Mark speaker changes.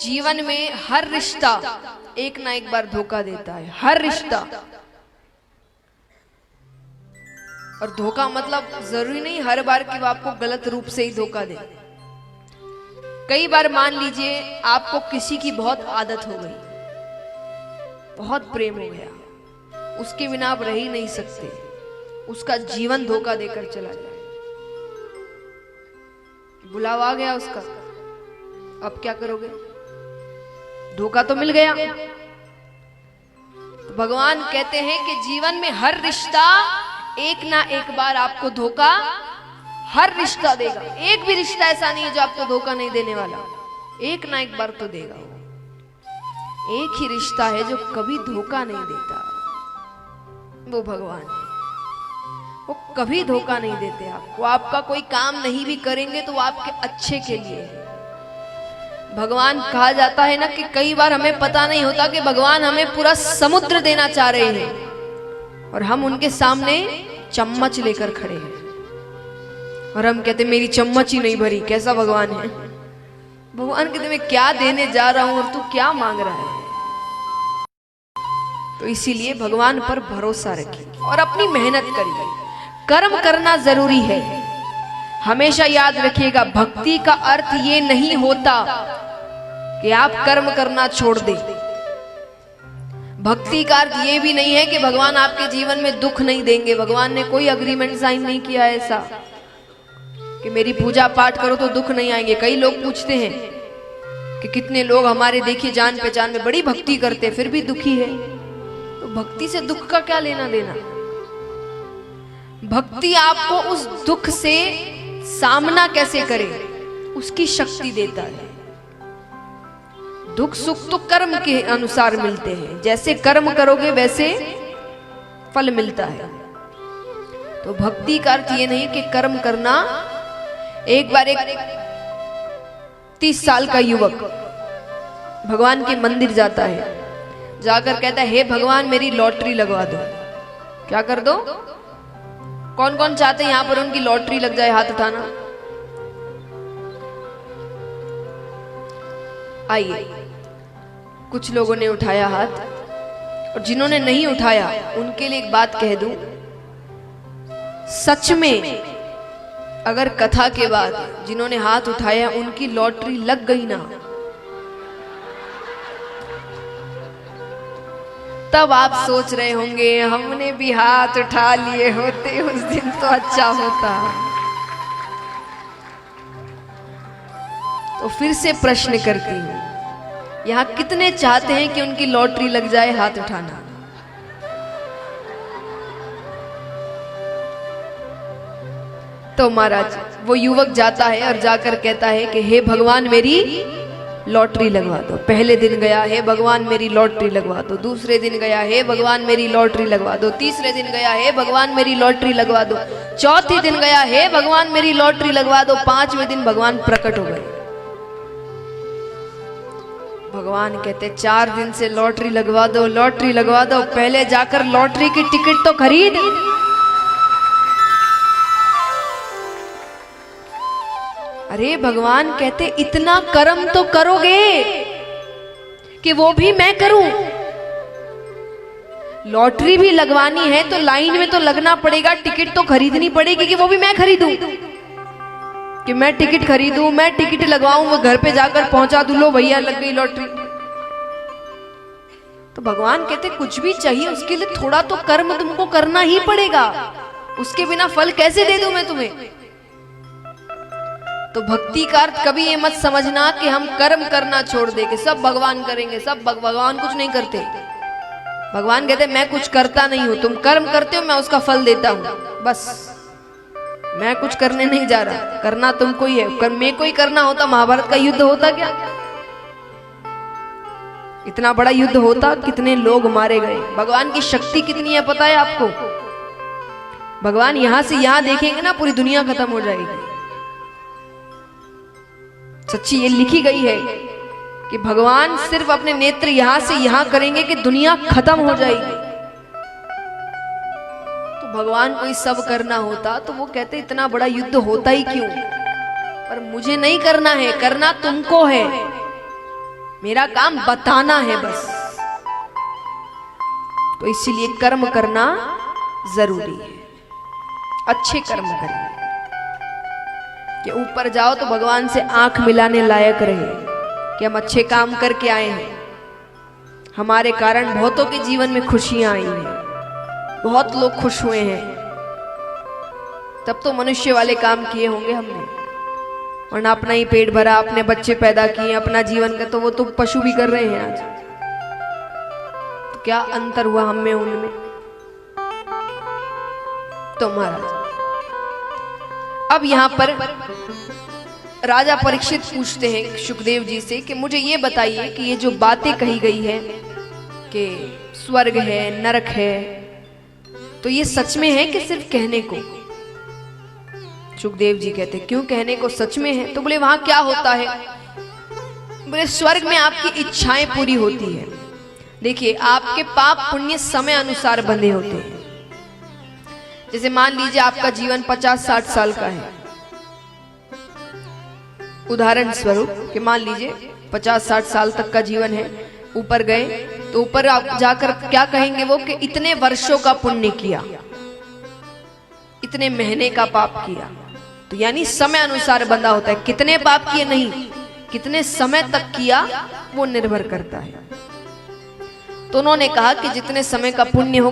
Speaker 1: जीवन में हर रिश्ता एक ना एक बार धोखा देता है, हर रिश्ता। और धोखा मतलब जरूरी नहीं हर बार कि वो आपको गलत रूप से ही धोखा दे। कई बार मान लीजिए आपको किसी की बहुत आदत हो गई, बहुत प्रेम हो गया, उसके बिना आप रह ही नहीं सकते, उसका जीवन धोखा देकर चला जाए, बुलावा आ गया उसका, अब क्या करोगे? धोखा तो मिल गया। तो भगवान कहते हैं कि जीवन में हर रिश्ता एक ना एक बार आपको धोखा, हर रिश्ता देगा। एक भी रिश्ता ऐसा नहीं है जो आपको धोखा नहीं देने वाला, एक ना एक बार तो देगा। वो एक ही रिश्ता है जो कभी धोखा नहीं देता, वो भगवान है। वो कभी धोखा नहीं देते आपको। आपका कोई काम नहीं भी करेंगे तो वो आपके अच्छे के लिए है। भगवान कहा जाता है ना कि कई बार हमें पता नहीं होता कि भगवान हमें पूरा समुद्र देना चाह रहे हैं और हम उनके सामने चम्मच लेकर खड़े हैं और हम कहते मेरी चम्मच ही नहीं भरी। कैसा भगवान है? भगवान कहते मैं क्या देने जा रहा हूं और तू क्या मांग रहा है? तो इसीलिए भगवान पर भरोसा रखिए और अपनी मेहनत करिए। कर्म करना जरूरी है। हमेशा याद रखिएगा, भक्ति का अर्थ ये नहीं होता कि आप कर्म करना छोड़ दें। भक्ति का अर्थ ये भी नहीं है कि भगवान आपके जीवन में दुख नहीं देंगे। भगवान ने कोई अग्रीमेंट साइन नहीं किया ऐसा कि मेरी पूजा पाठ करो तो दुख नहीं आएंगे। कई लोग पूछते हैं कि कितने लोग हमारे देखिए जान पहचान में बड़ी भक्ति करते फिर भी दुखी है। तो भक्ति से दुख का क्या लेना देना? भक्ति आपको उस दुख से सामना कैसे करे उसकी शक्ति देता है। दुख सुख तो कर्म के अनुसार मिलते हैं, जैसे कर्म करोगे वैसे फल मिलता है। तो भक्ति का अर्थ ये नहीं कि कर्म करना। एक बार एक 30 साल का युवक भगवान के मंदिर जाता है, जाकर कहता है हे भगवान मेरी लॉटरी लगवा दो। क्या कर दो? कौन कौन चाहते हैं यहां पर उनकी लॉटरी लग जाए? हाथ उठाना। आइए, कुछ लोगों ने उठाया हाथ और जिन्होंने नहीं उठाया उनके लिए एक बात कह दूं, सच में अगर कथा के बाद जिन्होंने हाथ उठाया उनकी लॉटरी लग गई ना, तब आप सोच रहे होंगे हमने भी हाथ उठा लिए होते उस दिन तो अच्छा होता। तो फिर से प्रश्न करती हूं, यहां कितने चाहते हैं कि उनकी लॉटरी लग जाए? हाथ उठाना। तो महाराज वो युवक जाता है और जाकर कहता है कि हे भगवान मेरी लॉटरी लगवा दो। पहले दिन गया, हे भगवान मेरी लॉटरी लगवा दो। दूसरे दिन गया, हे भगवान मेरी लॉटरी लगवा दो। तीसरे दिन गया, हे भगवान मेरी लॉटरी लगवा दो। चौथे दिन गया, हे भगवान मेरी लॉटरी लगवा दो। पांचवें दिन भगवान प्रकट हो गए। भगवान कहते 4 दिन से लॉटरी लगवा दो, लॉटरी लगवा दो। पहले जाकर लॉटरी की टिकट तो खरीद। अरे भगवान कहते इतना कर्म तो करोगे कि वो भी मैं करूं। लॉटरी भी लगवानी है तो लाइन में तो लगना पड़ेगा, टिकट तो खरीदनी पड़ेगी कि वो भी मैं खरीदूं। कि मैं टिकट खरीदूं, मैं टिकट लगवाऊं, वो घर पे जाकर पहुंचा दूं, लो भैया लग गई लॉटरी। तो भगवान कहते कुछ भी चाहिए उसके लिए थोड़ा तो कर्म तुमको करना ही पड़ेगा, उसके बिना फल कैसे दे दूं मैं तुम्हें? तो भक्ति का अर्थ कभी ये मत समझना कि हम कर्म करना छोड़ दे कि सब भगवान करेंगे, सब भगवान कुछ नहीं करते। भगवान कहते मैं कुछ करता नहीं हूं, तुम कर्म करते हो मैं उसका फल देता हूं, बस मैं कुछ करने नहीं जा रहा, करना तुमको ही है। मैं कोई करना होता महाभारत का युद्ध होता क्या? इतना बड़ा युद्ध होता, कितने लोग मारे गए। भगवान की शक्ति कितनी है पता है आपको? भगवान यहां से यहां देखेंगे ना पूरी दुनिया खत्म हो जाएगी। सच्ची ये लिखी गई है कि भगवान सिर्फ अपने नेत्र यहां से यहां करेंगे कि दुनिया खत्म हो जाएगी। तो भगवान को सब करना होता तो वो कहते इतना बड़ा युद्ध होता ही क्यों? पर मुझे नहीं करना है, करना तुमको है। मेरा काम बताना है बस। तो इसीलिए कर्म करना जरूरी है, अच्छे कर्म करिए कि ऊपर जाओ तो भगवान से आंख मिलाने लायक रहे कि हम अच्छे काम करके आए हैं, हमारे कारण बहुतों के जीवन में खुशियां आई हैं, बहुत लोग खुश हुए हैं। तब तो मनुष्य वाले काम किए होंगे हमने, वरना अपना ही पेट भरा, अपने बच्चे पैदा किए, अपना जीवन का तो वो तो पशु भी कर रहे हैं आज। तो क्या अंतर हुआ हम में उनमें? तो महाराज अब यहां पर राजा परीक्षित पूछते हैं सुखदेव जी से कि मुझे ये बताइए कि ये जो बातें कही गई है कि स्वर्ग है, नरक है, तो ये सच में है कि सिर्फ कहने को? सुखदेव जी कहते क्यों कहने को, सच में है। तो बोले वहां क्या होता है? बोले स्वर्ग में आपकी इच्छाएं पूरी होती है। देखिए आपके पाप पुण्य समय अनुसार बंधे होते हैं। जैसे मान लीजिए आपका जीवन 50-60 साल का है, उदाहरण स्वरूप कि मान लीजिए 50-60 साल तक का जीवन है, ऊपर गए तो ऊपर आप जाकर क्या कहेंगे वो कि इतने वर्षों का पुण्य किया, इतने महीने का पाप किया। तो यानी समय अनुसार बंधा होता है, कितने पाप किए नहीं, कितने समय तक किया वो निर्भर करता है। तो उन्होंने कहा कि जितने समय का पुण्य होगा